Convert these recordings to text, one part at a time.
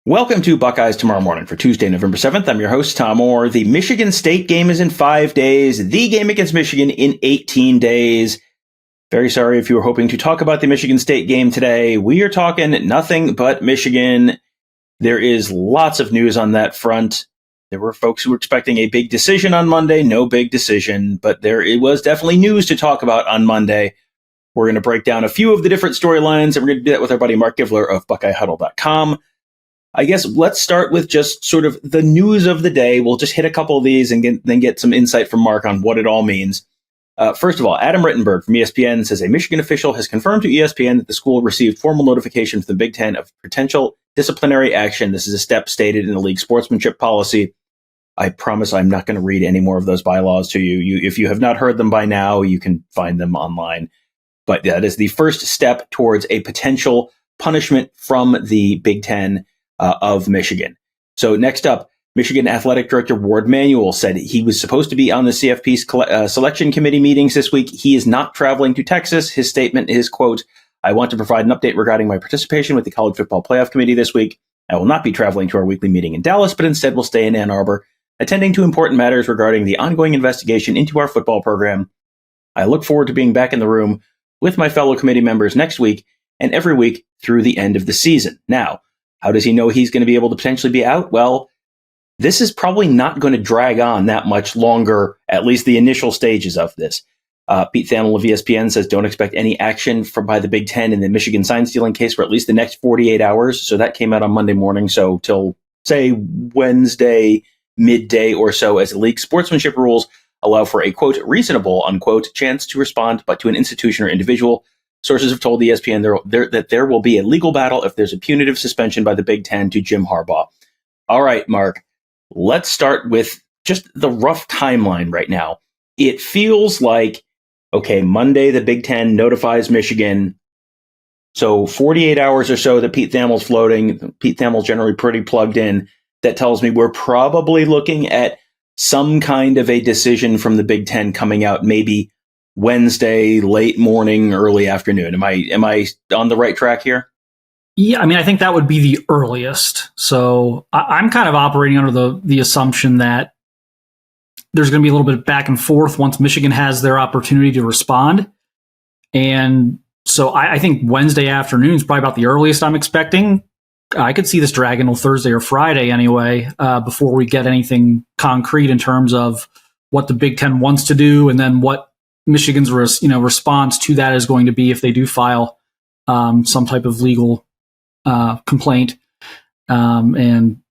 Welcome to Buckeyes Tomorrow Morning for Tuesday, November 7th. I'm your host, Tom Orr. The Michigan State game is in 5 days. The game against Michigan in 18 days. Very sorry if you were hoping to talk about the Michigan State game today. We are talking nothing but Michigan. There is lots of news on that front. There were folks who were expecting a big decision on Monday. No big decision, but it was definitely news to talk about on Monday. We're going to break down a few of the different storylines, and we're going to do that with our buddy Marc Givler of BuckeyeHuddle.com. I guess let's start with just sort of the news of the day. We'll just hit a couple of these and then get some insight from Mark on what it all means. First of all, Adam Rittenberg from ESPN says a Michigan official has confirmed to ESPN that the school received formal notification from the Big Ten of potential disciplinary action. This is a step stated in the league sportsmanship policy. I promise I'm not going to read any more of those bylaws to you. If you have not heard them by now, you can find them online. But that is the first step towards a potential punishment from the Big Ten of Michigan. So next up, Michigan Athletic Director Ward Manuel said he was supposed to be on the CFP's selection committee meetings this week. He is not traveling to Texas. His statement is, quote, "I want to provide an update regarding my participation with the College Football Playoff Committee this week. I will not be traveling to our weekly meeting in Dallas, but instead will stay in Ann Arbor, attending to important matters regarding the ongoing investigation into our football program. I look forward to being back in the room with my fellow committee members next week and every week through the end of the season." Now, how does he know he's going to be able to potentially be out? Well, this is probably not going to drag on that much longer, at least the initial stages of this. Pete Thamel of ESPN says don't expect any action by the Big Ten in the Michigan sign stealing case for at least the next 48 hours. So that came out on Monday morning. So till, say, Wednesday midday or so, as the league sportsmanship rules allow for a, quote, reasonable, unquote, chance to respond, but to an institution or individual. Sources have told ESPN that there will be a legal battle if there's a punitive suspension by the Big Ten to Jim Harbaugh. All right, Mark, let's start with just the rough timeline right now. It feels like, okay, Monday, the Big Ten notifies Michigan. So 48 hours or so that Pete Thamel's floating. Pete Thamel's generally pretty plugged in. That tells me we're probably looking at some kind of a decision from the Big Ten coming out maybe Wednesday, late morning, early afternoon. Am I on the right track here? Yeah, I mean, I think that would be the earliest. So I'm kind of operating under the assumption that there's going to be a little bit of back and forth once Michigan has their opportunity to respond. And so I think Wednesday afternoon is probably about the earliest I'm expecting. I could see this dragging till Thursday or Friday anyway, before we get anything concrete in terms of what the Big Ten wants to do and then what Michigan's response to that is going to be if they do file some type of legal complaint. And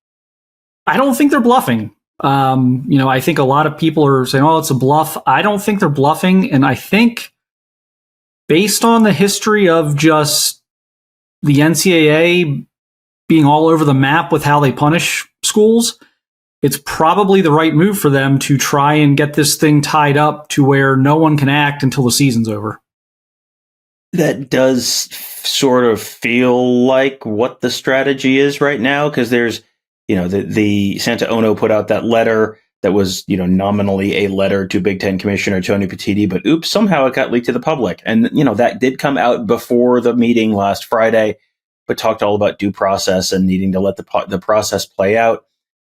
I don't think they're bluffing. I think a lot of people are saying, oh, it's a bluff. I don't think they're bluffing. And I think based on the history of just the NCAA being all over the map with how they punish schools, it's probably the right move for them to try and get this thing tied up to where no one can act until the season's over. That does sort of feel like what the strategy is right now, because there's, the Santa Ono put out that letter that was, nominally a letter to Big Ten Commissioner Tony Petitti, but oops, somehow it got leaked to the public. And, that did come out before the meeting last Friday, but talked all about due process and needing to let the process play out.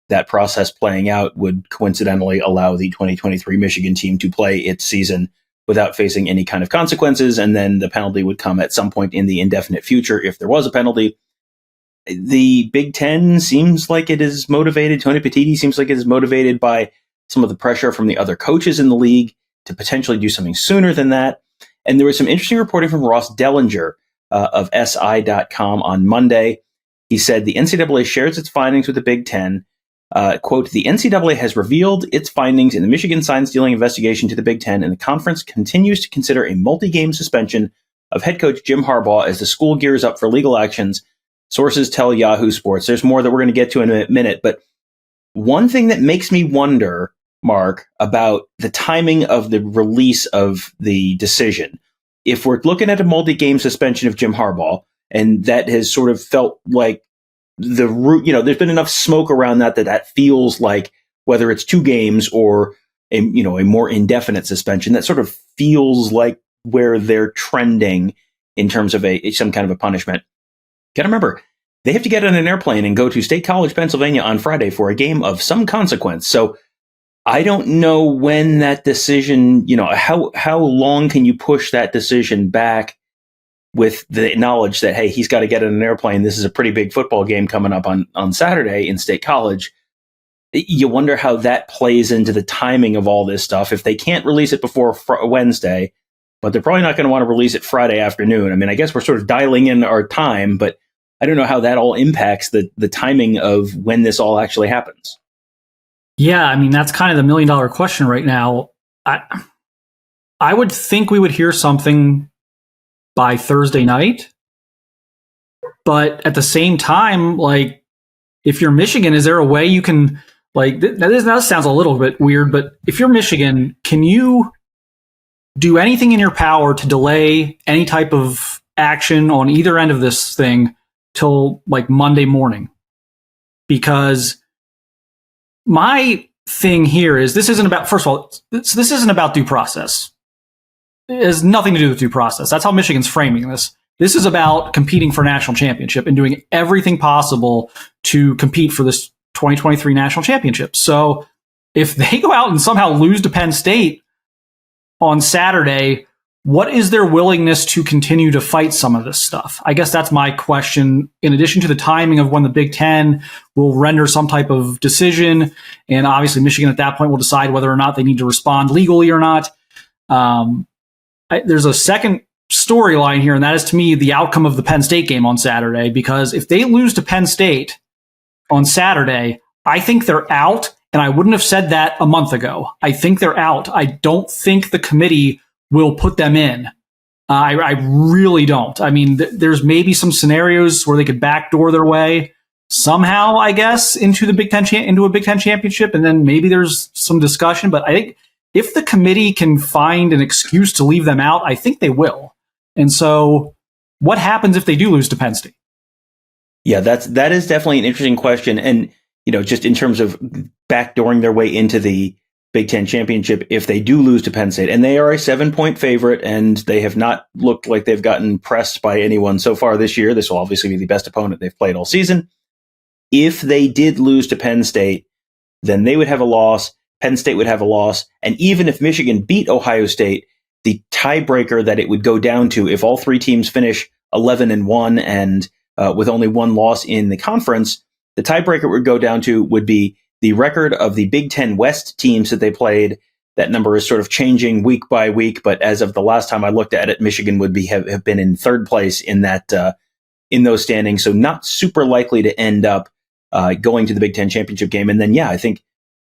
That process playing out would coincidentally allow the 2023 Michigan team to play its season without facing any kind of consequences, and then the penalty would come at some point in the indefinite future if there was a penalty. The Big Ten seems like it is motivated. Tony Petitti seems like it is motivated by some of the pressure from the other coaches in the league to potentially do something sooner than that. And there was some interesting reporting from Ross Dellinger of SI.com on Monday. He said the NCAA shares its findings with the Big Ten. Quote, the NCAA has revealed its findings in the Michigan sign stealing investigation to the Big Ten, and the conference continues to consider a multi-game suspension of head coach Jim Harbaugh as the school gears up for legal actions. Sources tell Yahoo Sports. There's more that we're going to get to in a minute, but one thing that makes me wonder, Mark, about the timing of the release of the decision, if we're looking at a multi-game suspension of Jim Harbaugh, and that has sort of felt like the root, there's been enough smoke around that feels like whether it's 2 games or a more indefinite suspension, that sort of feels like where they're trending in terms of some kind of a punishment. Got to remember, they have to get on an airplane and go to State College, Pennsylvania on Friday for a game of some consequence. So I don't know when that decision, how long can you push that decision back with the knowledge that, hey, he's got to get on an airplane. This is a pretty big football game coming up on Saturday in State College. You wonder how that plays into the timing of all this stuff. If they can't release it before Wednesday, but they're probably not going to want to release it Friday afternoon. I mean, I guess we're sort of dialing in our time, but I don't know how that all impacts the timing of when this all actually happens. Yeah, I mean, that's kind of the $1 million question right now. I would think we would hear something by Thursday night. But at the same time, like, if you're Michigan, is there a way you can, like, that sounds a little bit weird, but if you're Michigan, can you do anything in your power to delay any type of action on either end of this thing till like Monday morning? Because my thing here is this isn't about, first of all, this isn't about due process. It has nothing to do with due process. That's how Michigan's framing this. This is about competing for a national championship and doing everything possible to compete for this 2023 national championship. So if they go out and somehow lose to Penn State on Saturday, what is their willingness to continue to fight some of this stuff? I guess that's my question, in addition to the timing of when the Big Ten will render some type of decision. And obviously Michigan at that point will decide whether or not they need to respond legally or not. There's a second storyline here, and that is, to me, the outcome of the Penn State game on Saturday. Because if they lose to Penn State on Saturday, I think they're out, and I wouldn't have said that a month ago. I think they're out. I don't think the committee will put them in. I really don't. I mean, there's maybe some scenarios where they could backdoor their way somehow, I guess, into a Big Ten championship, and then maybe there's some discussion. But I think if the committee can find an excuse to leave them out, I think they will. And so what happens if they do lose to Penn State? Yeah, that is definitely an interesting question. And, just in terms of backdooring their way into the Big Ten championship, if they do lose to Penn State, and they are a 7-point favorite, and they have not looked like they've gotten pressed by anyone so far this year. This will obviously be the best opponent they've played all season. If they did lose to Penn State, then they would have a loss. Penn State would have a loss. And even if Michigan beat Ohio State, the tiebreaker that it would go down to, if all three teams finish 11-1 and with only one loss in the conference, the tiebreaker would go down to would be the record of the Big Ten West teams that they played. That number is sort of changing week by week, but as of the last time I looked at it, Michigan would have been in third place in that in those standings, so not super likely to end up going to the Big Ten championship game. And then, I think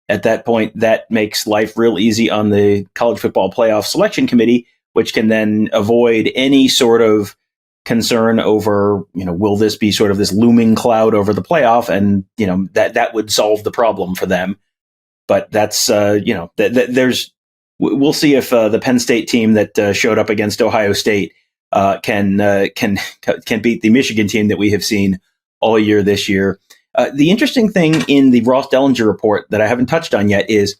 at that point, that makes life real easy on the College Football Playoff Selection Committee, which can then avoid any sort of concern over, will this be sort of this looming cloud over the playoff? And, that would solve the problem for them. But that's, we'll see if the Penn State team that showed up against Ohio State can beat the Michigan team that we have seen all year this year. The interesting thing in the Ross Dellinger report that I haven't touched on yet is,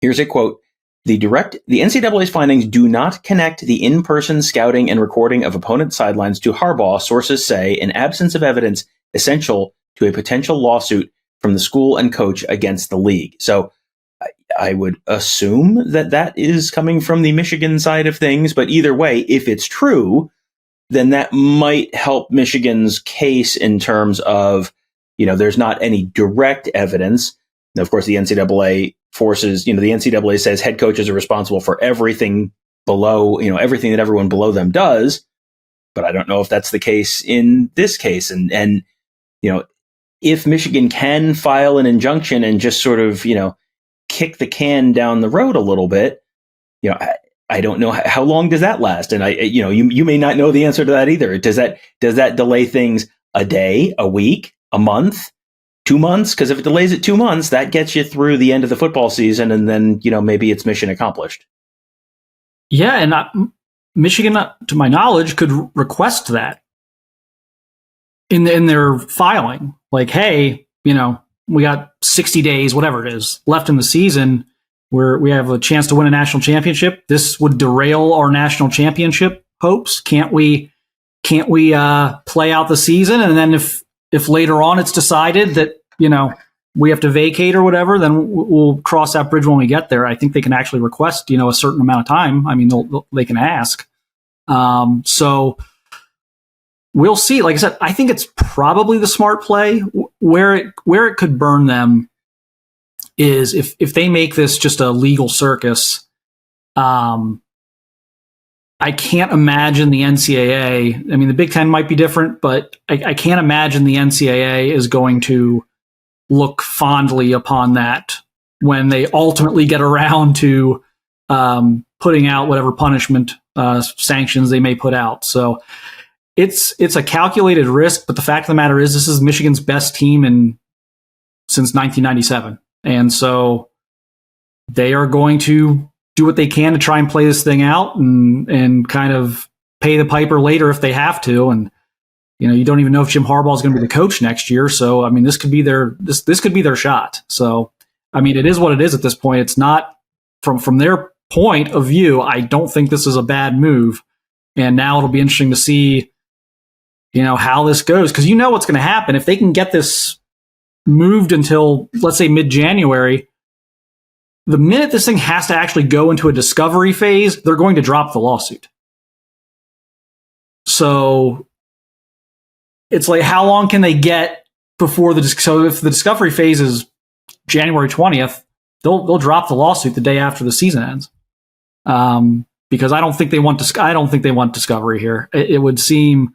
here's a quote, the NCAA's findings do not connect the in-person scouting and recording of opponent sidelines to Harbaugh, sources say, in absence of evidence essential to a potential lawsuit from the school and coach against the league. So I would assume that is coming from the Michigan side of things, but either way, if it's true, then that might help Michigan's case in terms of, there's not any direct evidence. Now, of course, the NCAA forces, the NCAA says head coaches are responsible for everything below, everything that everyone below them does. But I don't know if that's the case in this case. And if Michigan can file an injunction and just sort of, kick the can down the road a little bit, I don't know how long does that last. And you may not know the answer to that either. Does that delay things a day, a week, a month, 2 months? Because if it delays it 2 months, that gets you through the end of the football season, and then maybe it's mission accomplished. Yeah, and Michigan, to my knowledge, could request that in their filing. Like, hey, we got 60 days, whatever it is, left in the season where we have a chance to win a national championship. This would derail our national championship hopes. Can't we play out the season? And then if if later on it's decided that, we have to vacate or whatever, then we'll cross that bridge when we get there. I think they can actually request, a certain amount of time. I mean, they can ask. So we'll see. Like I said, I think it's probably the smart play. Where it could burn them is if they make this just a legal circus. I can't imagine the NCAA. I mean, the Big Ten might be different, but I can't imagine the NCAA is going to look fondly upon that when they ultimately get around to putting out whatever punishment sanctions they may put out. So it's a calculated risk, but the fact of the matter is this is Michigan's best team since 1997. And so they are going to do what they can to try and play this thing out and kind of pay the piper later if they have to. And you don't even know if Jim Harbaugh is going to be the coach next year. So, I mean, this could be their shot. So, I mean, it is what it is at this point. It's not from their point of view. I don't think this is a bad move. And now it'll be interesting to see, how this goes. Because what's going to happen if they can get this moved until, let's say, mid-January. The minute this thing has to actually go into a discovery phase, they're going to drop the lawsuit. So it's like, how long can they get before so if the discovery phase is January 20th, they'll drop the lawsuit the day after the season ends. Because I don't think they want discovery here. It would seem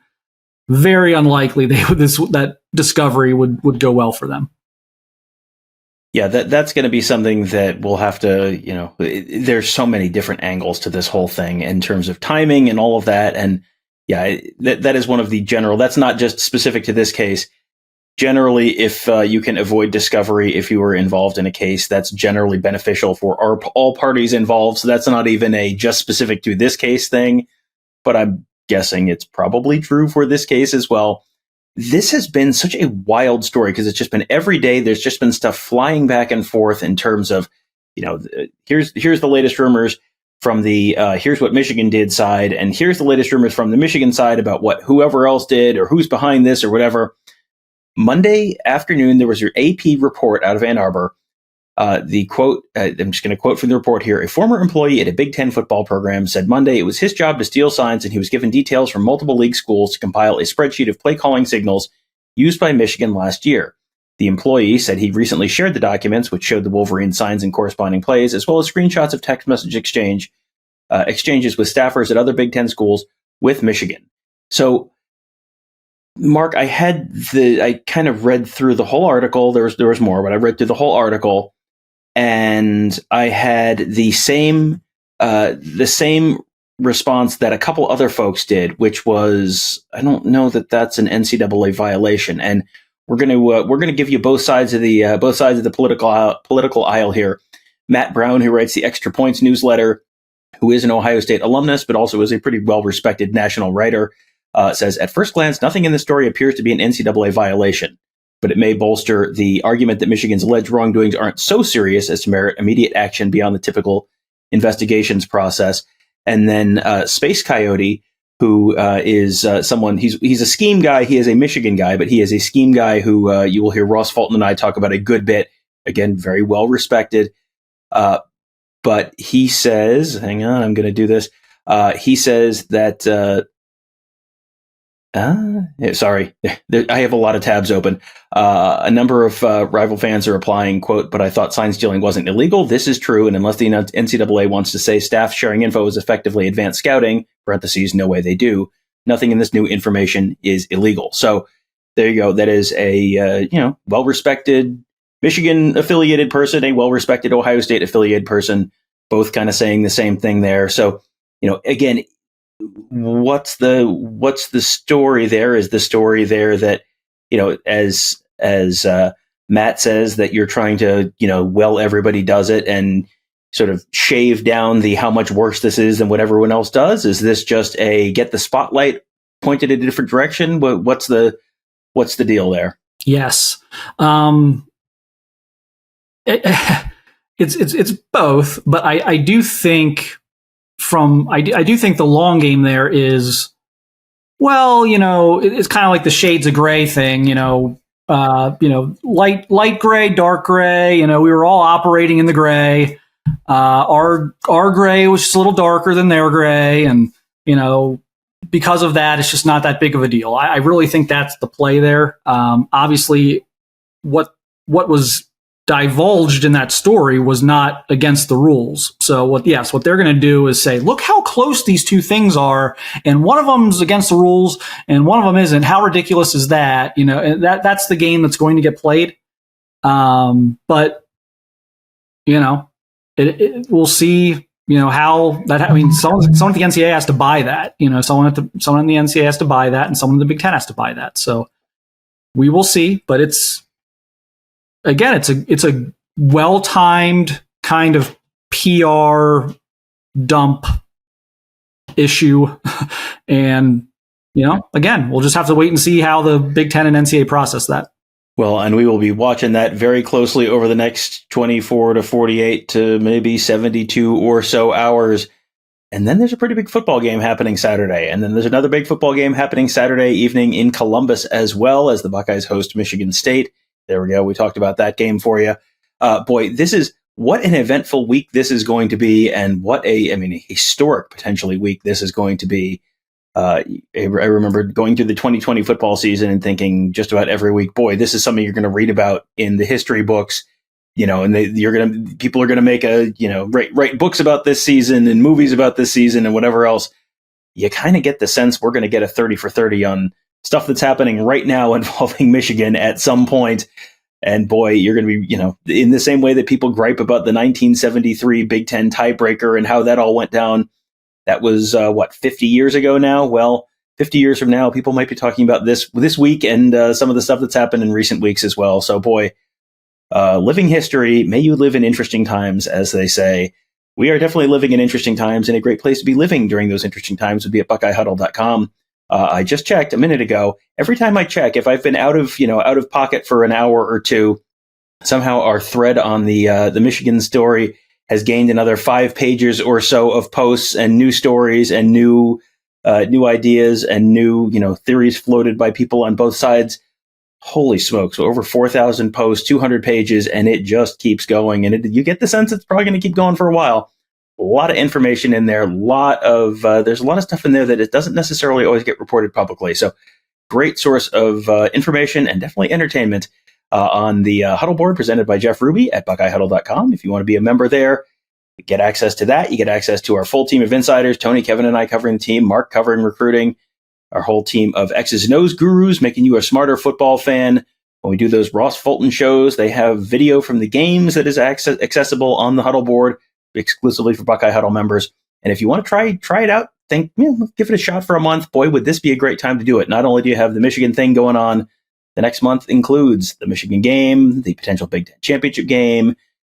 very unlikely that discovery would go well for them. Yeah, that's going to be something that we'll have to, there's so many different angles to this whole thing in terms of timing and all of that. And yeah, that is one of the general, that's not just specific to this case. Generally, if you can avoid discovery, if you were involved in a case, that's generally beneficial for all parties involved. So that's not even a just specific to this case thing, but I'm guessing it's probably true for this case as well. This has been such a wild story because it's just been every day. There's just been stuff flying back and forth in terms of, here's the latest rumors from the here's what Michigan did side, and here's the latest rumors from the Michigan side about what whoever else did or who's behind this or whatever. Monday afternoon, there was your AP report out of Ann Arbor. The quote, I'm just going to quote from the report here. A former employee at a Big Ten football program said Monday it was his job to steal signs, and he was given details from multiple league schools to compile a spreadsheet of play calling signals used by Michigan last year. The employee said he recently shared the documents, which showed the Wolverines signs and corresponding plays, as well as screenshots of text message exchanges with staffers at other Big Ten schools with Michigan. So, Mark, I kind of read through the whole article. There was more, but I read through the whole article, and I had the same response that a couple other folks did, which was, I don't know that that's an NCAA violation, and we're going to give you both sides of the political aisle here. Matt Brown, who writes the Extra Points newsletter, who is an Ohio State alumnus, but also is a pretty well-respected national writer, says, at first glance, nothing in the story appears to be an NCAA violation, but it may bolster the argument that Michigan's alleged wrongdoings aren't so serious as to merit immediate action beyond the typical investigations process. And then Space Coyote, who is someone, he's a scheme guy. He is a Michigan guy, but he is a scheme guy who you will hear Ross Fulton and I talk about a good bit. Again, very well respected. But he says, hang on, I'm going to do this. He says that, sorry, I have a lot of tabs open. A number of rival fans are replying, quote, but I thought sign stealing wasn't illegal. This is true. And unless the NCAA wants to say staff sharing info is effectively advanced scouting, parentheses, no way they do, nothing in this new information is illegal. So there you go. That is a, well-respected Michigan affiliated person, a well-respected Ohio State affiliated person, both kind of saying the same thing there. So, again, what's the story there? Is the story there that, as Matt says, that you're trying to, well, everybody does it and sort of shave down the how much worse this is than what everyone else does? Is this just a get the spotlight pointed in a different direction? What's the deal there? Yes. It's both, but I do think I do think the long game there is Well, it's kind of like the shades of gray thing, light gray, dark gray. We were all operating in the gray. Our gray was just a little darker than their gray, and because of that, it's just not that big of a deal. I really think that's the play there. Obviously, what was divulged in that story was not against the rules. So what they're going to do is say, look how close these two things are, and one of them's against the rules and one of them isn't. How ridiculous is that? And that's the game that's going to get played. But we'll see. How that. I mean, someone at the NCAA has to buy that. Someone in the NCAA has to buy that, and someone in the Big Ten has to buy that. So we will see. But it's a well-timed kind of PR dump issue. And, again, we'll just have to wait and see how the Big Ten and NCAA process that. Well, and we will be watching that very closely over the next 24 to 48 to maybe 72 or so hours. And then there's a pretty big football game happening Saturday. And then there's another big football game happening Saturday evening in Columbus as well, as the Buckeyes host Michigan State. There we go. We talked about that game for you. Boy, what an eventful week this is going to be, and what a historic potentially week this is going to be. I remember going through the 2020 football season and thinking just about every week, boy, this is something you're going to read about in the history books, and people are going to make write books about this season and movies about this season and whatever else. You kind of get the sense we're going to get a 30 for 30 on stuff that's happening right now involving Michigan at some point. And boy, you're going to be, in the same way that people gripe about the 1973 Big Ten tiebreaker and how that all went down. That was, 50 years ago now? Well, 50 years from now, people might be talking about this week and some of the stuff that's happened in recent weeks as well. So boy, living history, may you live in interesting times, as they say. We are definitely living in interesting times, and a great place to be living during those interesting times would be at BuckeyeHuddle.com. I just checked a minute ago. Every time I check, if I've been out of pocket for an hour or two, somehow our thread on the Michigan story has gained another 5 pages or so of posts and new stories and new ideas and new theories floated by people on both sides. Holy smokes! So over 4,000 posts, 200 pages, and it just keeps going. And you get the sense it's probably going to keep going for a while. A lot of information in there. There's a lot of stuff in there that it doesn't necessarily always get reported publicly. So great source of information and definitely entertainment on the Huddle board presented by Jeff Ruby at BuckeyeHuddle.com. If you want to be a member there, you get access to that. You get access to our full team of insiders, Tony, Kevin, and I covering the team, Mark covering recruiting, our whole team of X's and O's gurus making you a smarter football fan. When we do those Ross Fulton shows, they have video from the games that is accessible on the Huddle board exclusively for Buckeye Huddle members. And if you want to try it out, give it a shot for a month. Boy, would this be a great time to do it. Not only do you have the Michigan thing going on, the next month includes the Michigan game, the potential Big Ten championship game,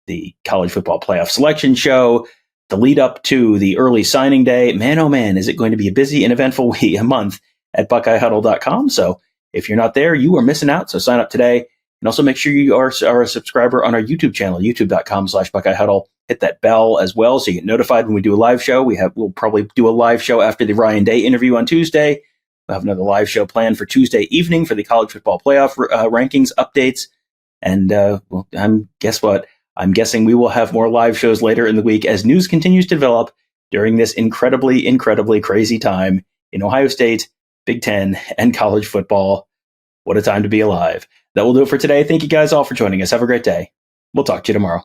the college football playoff selection show, the lead up to the early signing day. Man, oh man, is it going to be a busy and eventful month at BuckeyeHuddle.com. So if you're not there, you are missing out. So sign up today. And also make sure you are a subscriber on our YouTube channel, youtube.com/BuckeyeHuddle. Hit that bell as well so you get notified when we do a live show. We'll probably do a live show after the Ryan Day interview on Tuesday. We'll have another live show planned for Tuesday evening for the college football playoff rankings updates. And guess what? I'm guessing we will have more live shows later in the week as news continues to develop during this incredibly, incredibly crazy time in Ohio State, Big Ten, and college football. What a time to be alive. That will do it for today. Thank you guys all for joining us. Have a great day. We'll talk to you tomorrow.